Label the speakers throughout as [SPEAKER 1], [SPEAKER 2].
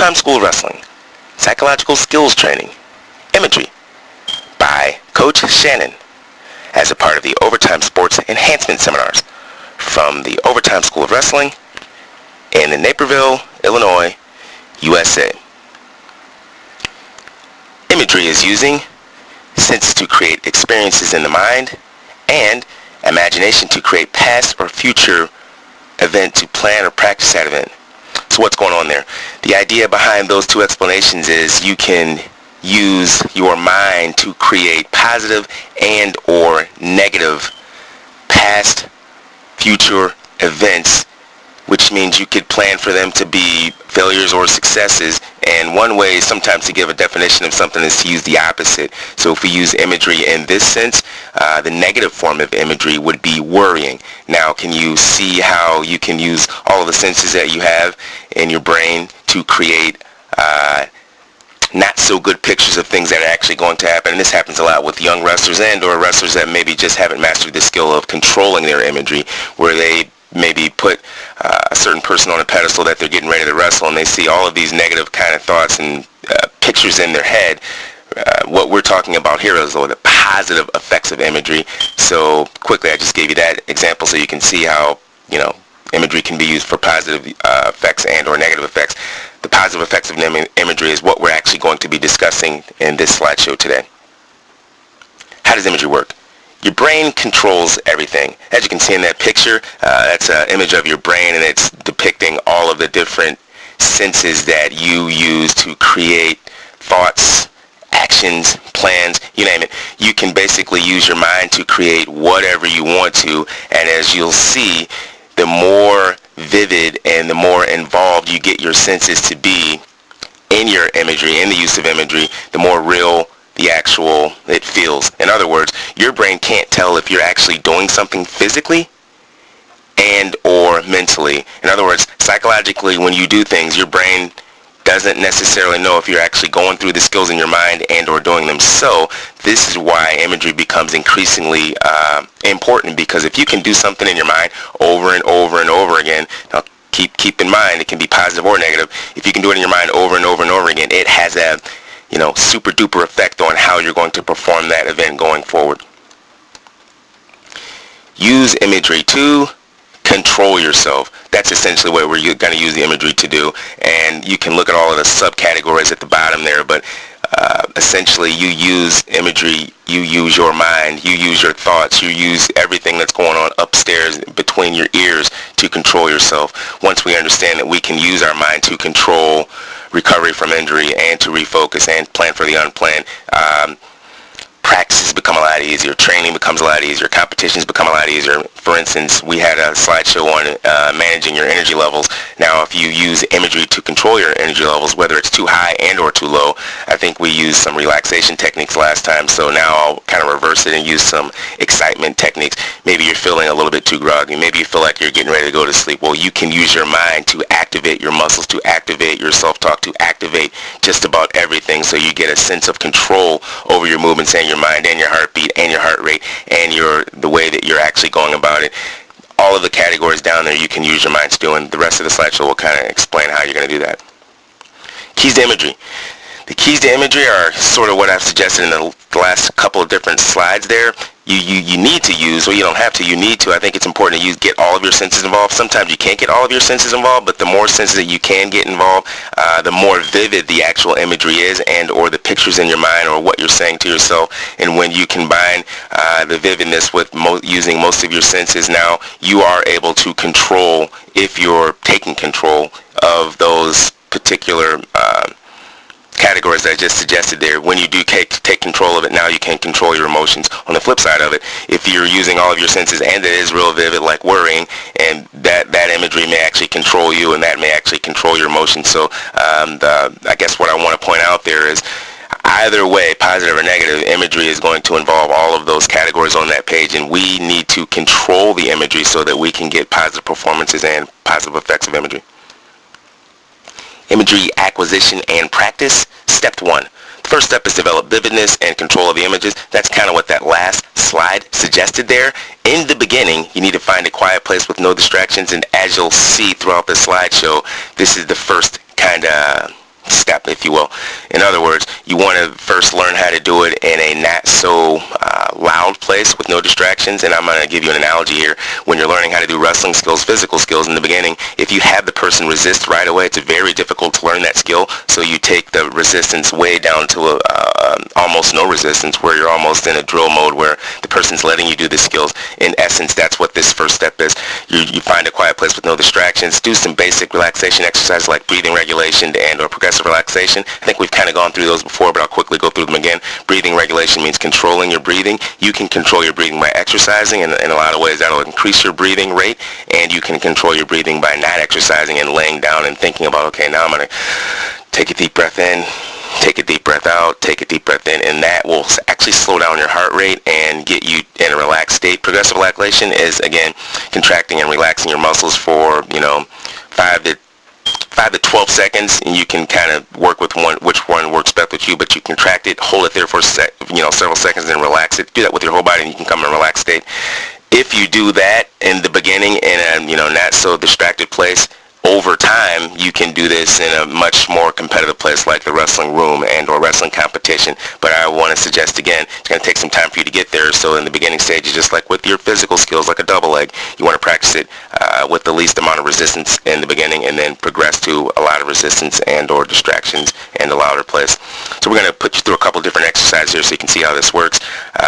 [SPEAKER 1] Overtime School of Wrestling, Psychological Skills Training, Imagery, by Coach Shannon, as a part of the Overtime Sports Enhancement Seminars from the Overtime School of Wrestling in Naperville, Illinois, USA. Imagery is using sense to create experiences in the mind and imagination to create past or future event to plan or practice that event. So what's going on there? The idea behind those two explanations is you can use your mind to create positive and or negative past, future events, which means you could plan for them to be failures or successes. And one way sometimes to give a definition of something is to use the opposite. So if we use imagery in this sense, the negative form of imagery would be worrying. Now, can you see how you can use all of the senses that you have in your brain to create not so good pictures of things that are actually going to happen? And this happens a lot with young wrestlers and or wrestlers that maybe just haven't mastered the skill of controlling their imagery, where they maybe put a certain person on a pedestal that they're getting ready to wrestle, and they see all of these negative kind of thoughts and pictures in their head. What we're talking about here is the positive effects of imagery. So quickly, I just gave you that example so you can see how, imagery can be used for positive effects and or negative effects. The positive effects of imagery is what we're actually going to be discussing in this slideshow today. How does imagery work? Your brain controls everything. As you can see in that picture, that's an image of your brain, and it's depicting all of the different senses that you use to create thoughts, actions, plans, you name it. You can basically use your mind to create whatever you want to, and as you'll see, the more vivid and the more involved you get your senses to be in your imagery, in the use of imagery, the more real it feels. In other words, your brain can't tell if you're actually doing something physically and or mentally. In other words, psychologically, when you do things, your brain doesn't necessarily know if you're actually going through the skills in your mind and or doing them. So this is why imagery becomes increasingly important, because if you can do something in your mind over and over and over again, now keep in mind it can be positive or negative. If you can do it in your mind over and over and over again, it has a super duper effect on how you're going to perform that event going forward. Use imagery to control yourself. That's essentially what we're going to use the imagery to do. And you can look at all of the subcategories at the bottom there, but essentially you use imagery, you use your mind, you use your thoughts, you use everything that's going on upstairs between your ears to control yourself. Once we understand that we can use our mind to control recovery from injury and to refocus and plan for the unplanned, practices become a lot easier, training becomes a lot easier, competitions become a lot easier. For instance, we had a slideshow on managing your energy levels. Now, if you use imagery to control your energy levels, whether it's too high and or too low, I think we used some relaxation techniques last time, so now I'll kind of reverse it and use some excitement techniques. Maybe you're feeling a little bit too groggy. Maybe you feel like you're getting ready to go to sleep. Well, you can use your mind to activate your muscles, to activate your self-talk, to activate just about everything, so you get a sense of control over your movements and your mind and your heartbeat and your heart rate and the way that you're actually going about it. All of the categories down there you can use your mind to do, and the rest of the slideshow will kind of explain how you're going to do that. Keys to imagery. The keys to imagery are sort of what I've suggested in the last couple of different slides there. You need to use, or you don't have to, you need to. I think it's important to get all of your senses involved. Sometimes you can't get all of your senses involved, but the more senses that you can get involved, the more vivid the actual imagery is and or the pictures in your mind or what you're saying to yourself. And when you combine the vividness with using most of your senses, now you are able to control, if you're taking control of those particular categories that I just suggested there. When you do take control of it, now you can control your emotions. On the flip side of it, if you're using all of your senses and it is real vivid, like worrying, and that imagery may actually control you, and that may actually control your emotions. So I guess what I want to point out there is, either way, positive or negative, imagery is going to involve all of those categories on that page, and we need to control the imagery so that we can get positive performances and positive effects of imagery. Imagery acquisition and practice. Step 1. The first step is develop vividness and control of the images. That's kind of what that last slide suggested there. In the beginning, you need to find a quiet place with no distractions, and as you'll see throughout the slideshow, this is the first kind of trap, if you will. In other words, you want to first learn how to do it in a not so loud place with no distractions. And I'm going to give you an analogy here. When you're learning how to do wrestling skills, physical skills in the beginning, if you have the person resist right away, it's very difficult to learn that skill. So you take the resistance way down to almost no resistance, where you're almost in a drill mode where the person's letting you do the skills. In essence, that's what this first step is. You find a quiet place with no distractions. Do some basic relaxation exercises like breathing regulation and or progressive relaxation. I think we've kind of gone through those before, but I'll quickly go through them again. Breathing regulation means controlling your breathing. You can control your breathing by exercising, and in a lot of ways that'll increase your breathing rate, and you can control your breathing by not exercising and laying down and thinking about, okay, now I'm going to take a deep breath in, take a deep breath out, take a deep breath in, and that will actually slow down your heart rate and get you in a relaxed state. Progressive relaxation is, again, contracting and relaxing your muscles for, 5 to 12 seconds, and you can kind of work with which one works best with you, but you contract it, hold it there for several seconds, and relax it. Do that with your whole body, and you can come in a relaxed state. If you do that in the beginning in a not so distracted place, over time, you can do this in a much more competitive place like the wrestling room and or wrestling competition. But I want to suggest, again, it's going to take some time for you to get there. So in the beginning stages, just like with your physical skills, like a double leg, you want to practice it with the least amount of resistance in the beginning, and then progress to a lot of resistance and or distractions in a louder place. So we're going to put you through a couple different exercises here so you can see how this works.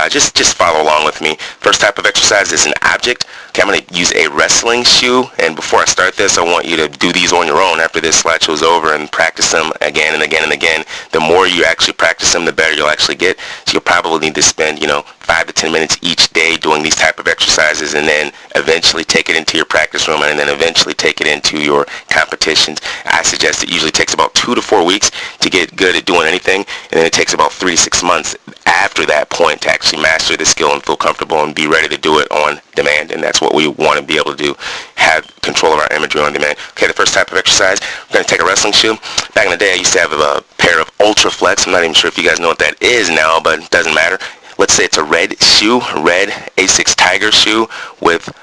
[SPEAKER 1] Just follow along with me. First type of exercise is an object. Okay, I'm going to use a wrestling shoe, and before I start this, I want you to do these on your own after this slideshow is over and practice them again and again and again. The more you actually practice them, the better you'll actually get. So you'll probably need to spend, 5 to 10 minutes each day doing these type of exercises, and then eventually take it into your practice room, and then eventually take it into your competitions. I suggest it usually takes about 2 to 4 weeks to get good at doing anything, and then it takes about 3 to 6 months after that point to actually master the skill and feel comfortable and be ready to do it on demand. And that's what we want to be able to do, have control of our imagery on demand. Okay, the first type of exercise, we're going to take a wrestling shoe. Back in the day, I used to have a pair of Ultra Flex. I'm not even sure if you guys know what that is now, but it doesn't matter. Let's say it's a red shoe, red A6 Tiger shoe with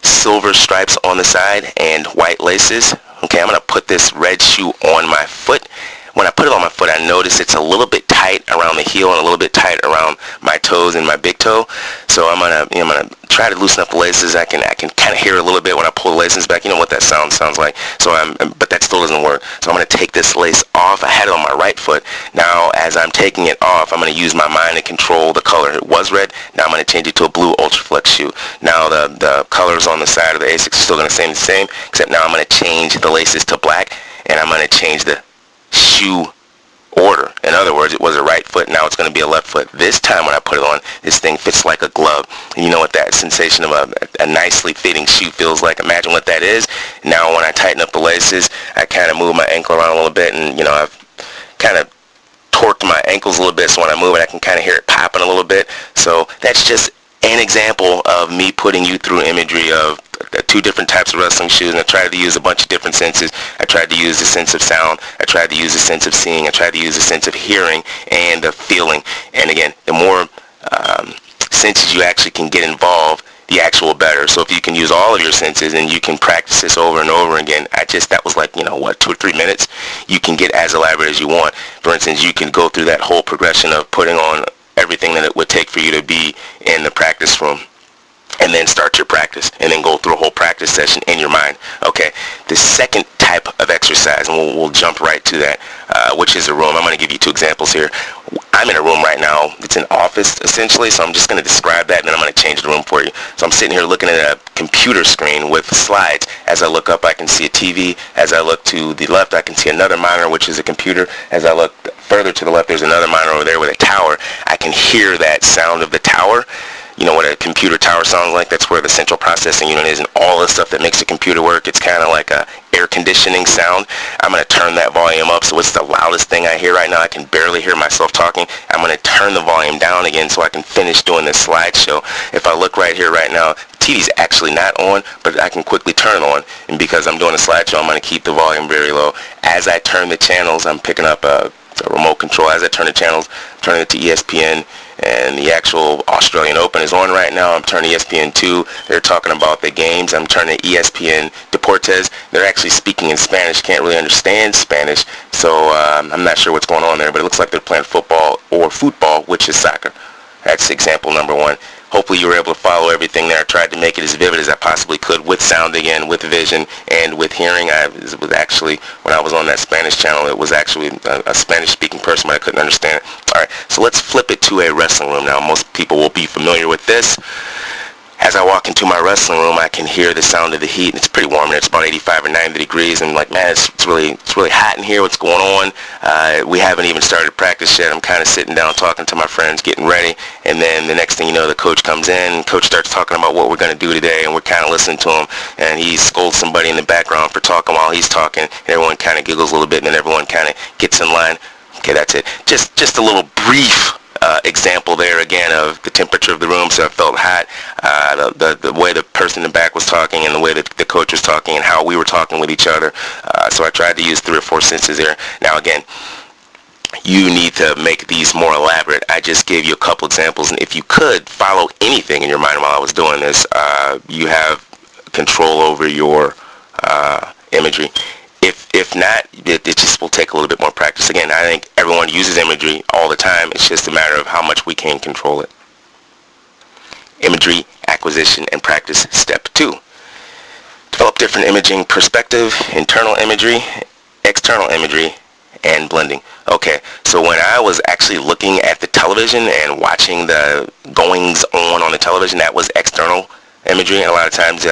[SPEAKER 1] silver stripes on the side and white laces. Okay, I'm going to put this red shoe on my foot. When I put it on my foot, I notice it's a little bit tight around the heel and a little bit tight around my toes and my big toe. So I'm gonna try to loosen up the laces. I can kind of hear a little bit when I pull the laces back. You know what that sounds like. So but that still doesn't work. So I'm gonna take this lace off. I had it on my right foot. Now, as I'm taking it off, I'm gonna use my mind to control the color. It was red. Now I'm gonna change it to a blue Ultra Flex shoe. Now the colors on the side of the A6 are still gonna stay the same, except now I'm gonna change the laces to black, and I'm gonna change the shoe order. In other words, it was a right foot, now it's going to be a left foot. This time when I put it on, this thing fits like a glove. And you know what that sensation of a nicely fitting shoe feels like? Imagine what that is. Now when I tighten up the laces, I kind of move my ankle around a little bit, and I've kind of torqued my ankles a little bit, so when I move it, I can kind of hear it popping a little bit. So that's just an example of me putting you through imagery of 2 different types of wrestling shoes, and I tried to use a bunch of different senses. I tried to use the sense of sound, I tried to use the sense of seeing, I tried to use the sense of hearing, and the feeling. And again, the more senses you actually can get involved, the actual better. So if you can use all of your senses and you can practice this over and over again, that was like, 2 or 3 minutes, you can get as elaborate as you want. For instance, you can go through that whole progression of putting on everything that it would take for you to be in the practice room, and then start your practice, and then go through a whole practice session in your mind. Okay, the second type of exercise, and we'll jump right to that, which is a room. I'm going to give you 2 examples here. I'm in a room right now. It's an office, essentially, so I'm just going to describe that, and then I'm going to change the room for you. So I'm sitting here looking at a computer screen with slides. As I look up, I can see a TV. As I look to the left, I can see another monitor, which is a computer. As I look further to the left, there's another monitor over there with a tower. I can hear that sound of the tower. You know what a computer tower sounds like? That's where the central processing unit is and all the stuff that makes the computer work. It's kind of like a air conditioning sound. I'm going to turn that volume up so it's the loudest thing I hear right now. I can barely hear myself talking. I'm going to turn the volume down again so I can finish doing this slideshow. If I look right here right now, TV's actually not on, but I can quickly turn on. And because I'm doing a slideshow, I'm going to keep the volume very low. As I turn the channels, I'm picking up a remote control. As I turn the channels, I'm turning it to ESPN, and the actual Australian Open is on right now. I'm turning ESPN 2. They're talking about the games. I'm turning ESPN to Deportes. They're actually speaking in Spanish. Can't really understand Spanish, so I'm not sure what's going on there, but it looks like they're playing football or football, which is soccer. That's example number one. Hopefully you were able to follow everything there. I tried to make it as vivid as I possibly could with sound again, with vision, and with hearing. It was actually, when I was on that Spanish channel, it was actually a Spanish-speaking person, but I couldn't understand it. All right, so let's flip it to a wrestling room now. Most people will be familiar with this. As I walk into my wrestling room, I can hear the sound of the heat, and it's pretty warm there. It's about 85 or 90 degrees, and I'm like, man, it's really hot in here. What's going on? We haven't even started practice yet. I'm kind of sitting down talking to my friends, getting ready, and then the next thing you know, the coach comes in. Coach starts talking about what we're going to do today, and we're kind of listening to him, and he scolds somebody in the background for talking while he's talking, and everyone kind of giggles a little bit, and then everyone kind of gets in line. Okay, that's it. Just a little brief example there again of the temperature of the room. So I felt hot. The way the person in the back was talking and the way that the coach was talking and how we were talking with each other. So I tried to use 3 or 4 senses there. Now again, you need to make these more elaborate. I just gave you a couple examples, and if you could follow anything in your mind while I was doing this, you have control over your imagery. If not, it just will take a little bit more practice. Again, I think everyone uses imagery all the time. It's just a matter of how much we can control it. Imagery, acquisition, and practice. Step 2. Develop different imaging perspective, internal imagery, external imagery, and blending. Okay, so when I was actually looking at the television and watching the goings on the television, that was external imagery, and a lot of times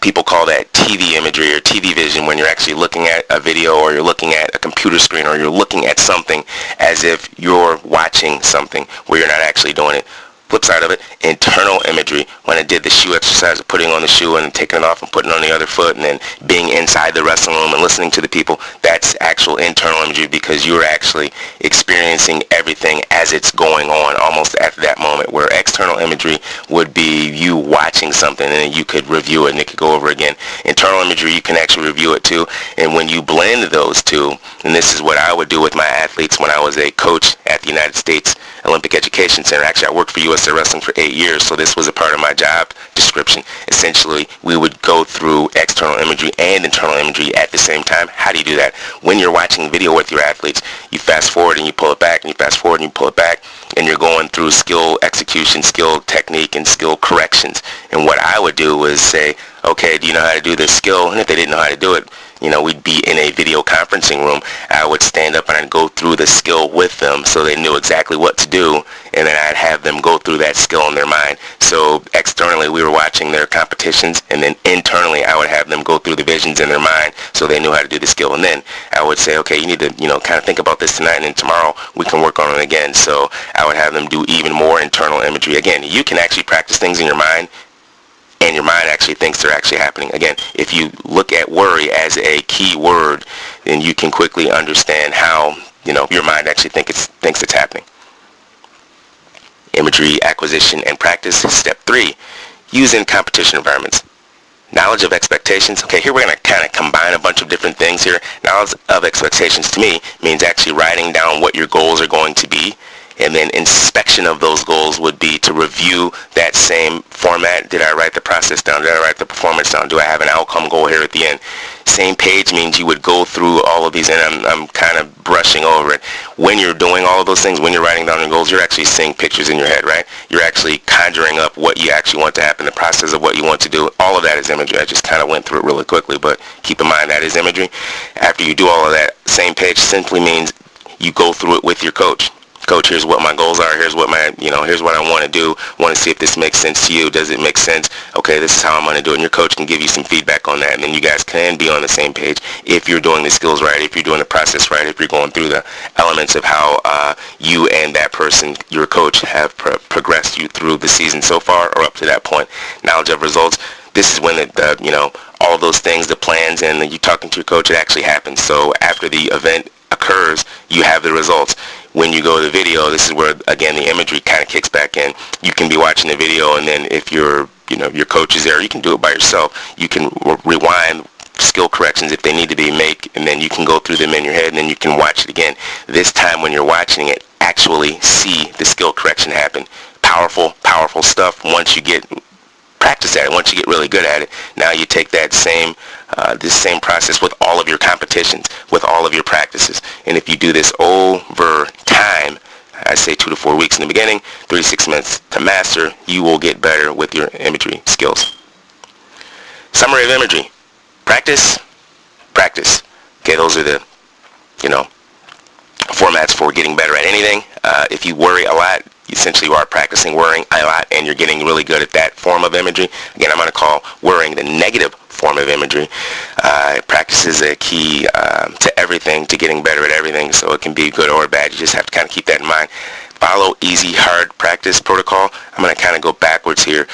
[SPEAKER 1] people call that TV imagery or TV vision, when you're actually looking at a video or you're looking at a computer screen or you're looking at something as if you're watching something where you're not actually doing it. Flip side of it, internal imagery, when I did the shoe exercise of putting on the shoe and taking it off and putting it on the other foot and then being inside the wrestling room and listening to the people, that's actual internal imagery because you're actually experiencing everything as it's going on almost at that moment, where external imagery would be you watching something and then you could review it and it could go over again. Internal imagery, you can actually review it too, and when you blend those two, and this is what I would do with my athletes when I was a coach at the United States Olympic Education Center. Actually, I worked for USA Wrestling for 8 years, so this was a part of my job description. Essentially, we would go through external imagery and internal imagery at the same time. How do you do that? When you're watching video with your athletes, you fast forward and you pull it back, and you fast forward and you pull it back, and you're going through skill execution, skill technique, and skill corrections. And what I would do was say, okay, do you know how to do this skill? And if they didn't know how to do it, you know, we'd be in a video conferencing room. I would stand up and I'd go through the skill with them so they knew exactly what to do, and then I'd have them go through that skill in their mind. So externally we were watching their competitions, and then internally I would have them go through the visions in their mind so they knew how to do the skill. And then I would say, okay, you need to, you know, kind of think about this tonight, and then tomorrow we can work on it again. So I would have them do even more internal imagery. Again, you can actually practice things in your mind, and your mind actually thinks they're actually happening. Again, if you look at worry as a key word, then you can quickly understand how, you know, your mind actually thinks it's happening. Imagery, acquisition, and practice. Step 3, use in competition environments. Knowledge of expectations. Okay, here we're going to kind of combine a bunch of different things here. Knowledge of expectations to me means actually writing down what your goals are going to be. And then inspection of those goals would be to review that same format. Did I write the process down? Did I write the performance down? Do I have an outcome goal here at the end? Same page means you would go through all of these, and I'm kind of brushing over it. When you're doing all of those things, when you're writing down your goals, you're actually seeing pictures in your head, right? You're actually conjuring up what you actually want to happen, the process of what you want to do. All of that is imagery. I just kind of went through it really quickly, but keep in mind that is imagery. After you do all of that, same page simply means you go through it with your coach. Coach, here's what my goals are. Here's what here's what I want to do. Want to see if this makes sense to you. Does it make sense? Okay, this is how I'm going to do it. And your coach can give you some feedback on that. And then you guys can be on the same page if you're doing the skills right, if you're doing the process right, if you're going through the elements of how you and that person, your coach, have progressed you through the season so far or up to that point. Knowledge of results. This is when all of those things, the plans, and you talking to your coach, it actually happens. So after the event occurs, you have the results. When you go to the video, this is where, again, the imagery kind of kicks back in. You can be watching the video, and then if your coach is there, you can do it by yourself. You can rewind skill corrections if they need to be made, and then you can go through them in your head, and then you can watch it again. This time when you're watching it, actually see the skill correction happen. Powerful, powerful stuff once you get practice at it. Once you get really good at it, now you take that same This same process with all of your competitions, with all of your practices. And if you do this over time, I say 2 to 4 weeks in the beginning, 3 to 6 months to master, you will get better with your imagery skills. Summary of imagery. Practice, practice. Okay, those are the, formats for getting better at anything. If you worry a lot, essentially you are practicing worrying a lot, and you're getting really good at that form of imagery. Again, I'm going to call worrying the negative form of imagery. Practice is a key to everything, to getting better at everything, so it can be good or bad. You just have to kind of keep that in mind. Follow easy, hard practice protocol. I'm going to kind of go backwards here.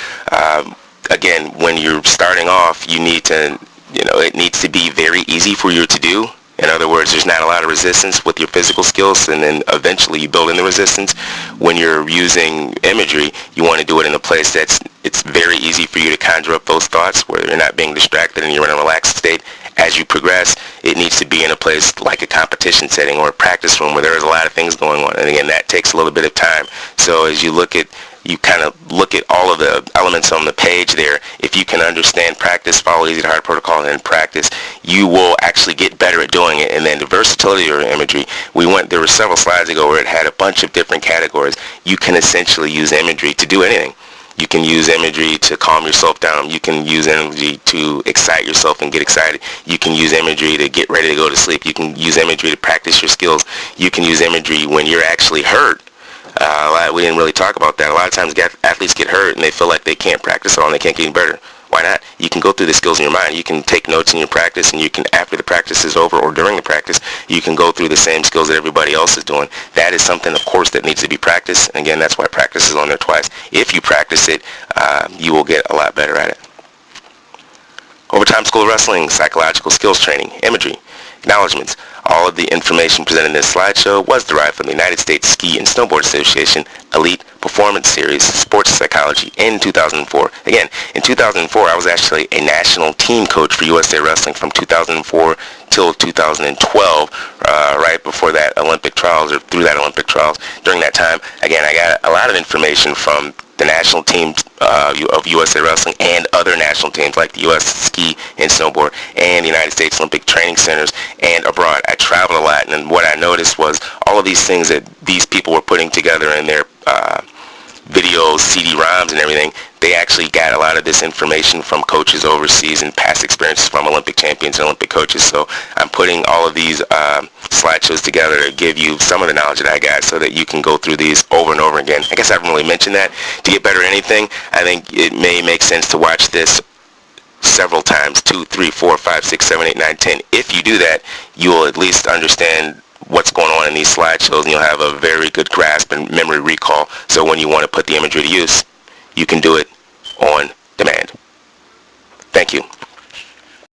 [SPEAKER 1] Again, when you're starting off, you need to, it needs to be very easy for you to do. In other words, there's not a lot of resistance with your physical skills, and then eventually you build in the resistance. When you're using imagery, you want to do it in a place it's very easy for you to conjure up those thoughts, where you're not being distracted and you're in a relaxed state. As you progress, it needs to be in a place like a competition setting or a practice room where there's a lot of things going on. And again, that takes a little bit of time. So as you kind of look at all of the elements on the page there. If you can understand practice, follow easy to hard protocol, and practice, you will actually get better at doing it. And then the versatility of your imagery. There were several slides ago where it had a bunch of different categories. You can essentially use imagery to do anything. You can use imagery to calm yourself down. You can use imagery to excite yourself and get excited. You can use imagery to get ready to go to sleep. You can use imagery to practice your skills. You can use imagery when you're actually hurt. We didn't really talk about that. A lot of times athletes get hurt and they feel like they can't practice at all and they can't get any better. Why not? You can go through the skills in your mind. You can take notes in your practice, and you can, after the practice is over or during the practice, you can go through the same skills that everybody else is doing. That is something, of course, that needs to be practiced. And again, that's why practice is on there twice. If you practice it, you will get a lot better at it. Overtime School of Wrestling, Psychological Skills Training, Imagery, Acknowledgements. All of the information presented in this slideshow was derived from the United States Ski and Snowboard Association Elite Performance Series Sports Psychology in 2004. Again, in 2004, I was actually a national team coach for USA Wrestling from 2004 till 2012, right before that Olympic trials, or through that Olympic trials. During that time, again, I got a lot of information from the national teams of USA Wrestling and other national teams like the U.S. Ski and Snowboard and the United States Olympic Training Centers and abroad. I traveled a lot, and what I noticed was all of these things that these people were putting together in their videos, CD-ROMs and everything, they actually got a lot of this information from coaches overseas and past experiences from Olympic champions and Olympic coaches. So I'm putting all of these slideshows together to give you some of the knowledge that I got so that you can go through these over and over again. I guess I haven't really mentioned that. To get better at anything, I think it may make sense to watch this several times, 2, 3, 4, 5, 6, 7, 8, 9, 10. If you do that, you will at least understand what's going on in these slideshows, and you'll have a very good grasp and memory recall. So when you want to put the imagery to use, you can do it on